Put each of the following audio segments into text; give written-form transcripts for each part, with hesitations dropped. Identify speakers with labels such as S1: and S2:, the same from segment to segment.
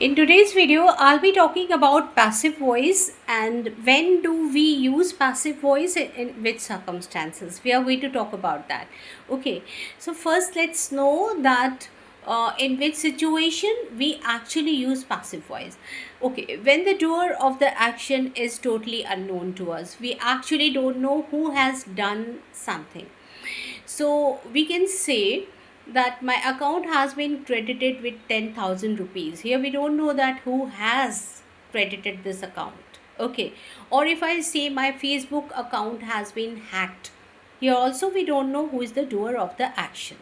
S1: In today's video, I'll be talking about passive voice and when do we use passive voice in which circumstances. We are going to talk about that. Okay, so first let's know that in which situation we actually use passive voice. Okay, when the doer of the action is totally unknown to us, we actually don't know who has done something. So we can say that my account has been credited with 10,000 rupees. Here we don't know that who has credited this account. Okay. Or if I say my Facebook account has been hacked, here also we don't know who is the doer of the action.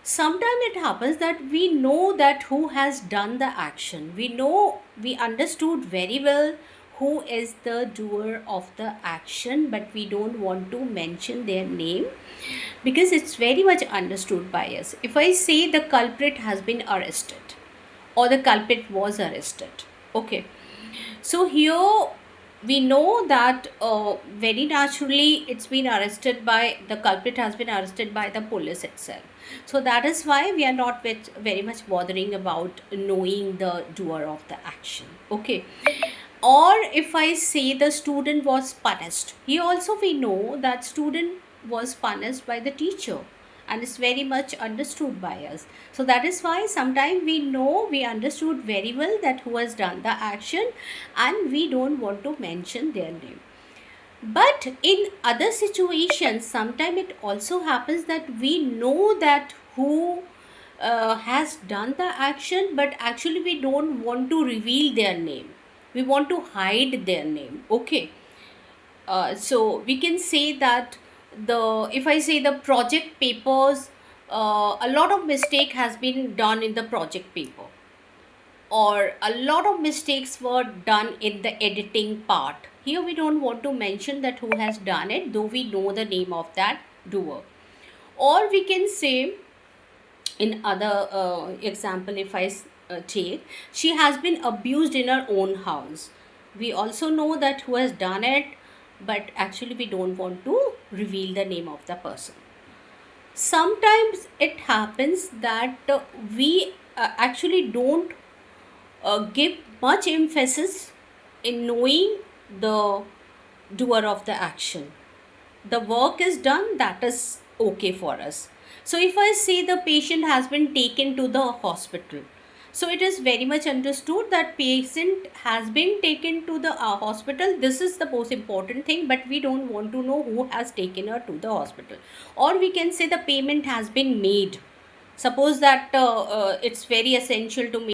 S1: Sometimes it happens that we know that who has done the action. We understood very well who is the doer of the action, but we don't want to mention their name because it's very much understood by us. If I say the culprit has been arrested or the culprit was arrested, okay, so here we know that very naturally it's been arrested by the culprit has been arrested by the police itself. So that is why we are not very much bothering about knowing the doer of the action. Okay. Or if I say the student was punished, here also we know that student was punished by the teacher and is very much understood by us. So that is why sometimes we understood very well that who has done the action and we don't want to mention their name. But in other situations, sometimes it also happens that we know that who has done the action, but actually we don't want to reveal their name. We want to hide their name. Okay. So we can say that if I say the project papers, a lot of mistake has been done in the project paper, or a lot of mistakes were done in the editing part. Here we don't want to mention that who has done it, though we know the name of that doer. Or we can say, in other example, if I take, she has been abused in her own house. We also know that who has done it, but actually we don't want to reveal the name of the person. Sometimes it happens that we actually don't give much emphasis in knowing the doer of the action. The work is done, that is okay for us. So if I say the patient has been taken to the hospital, so it is very much understood that patient has been taken to the hospital. This is the most important thing, but we don't want to know who has taken her to the hospital. Or we can say the payment has been made. Suppose that it's very essential to make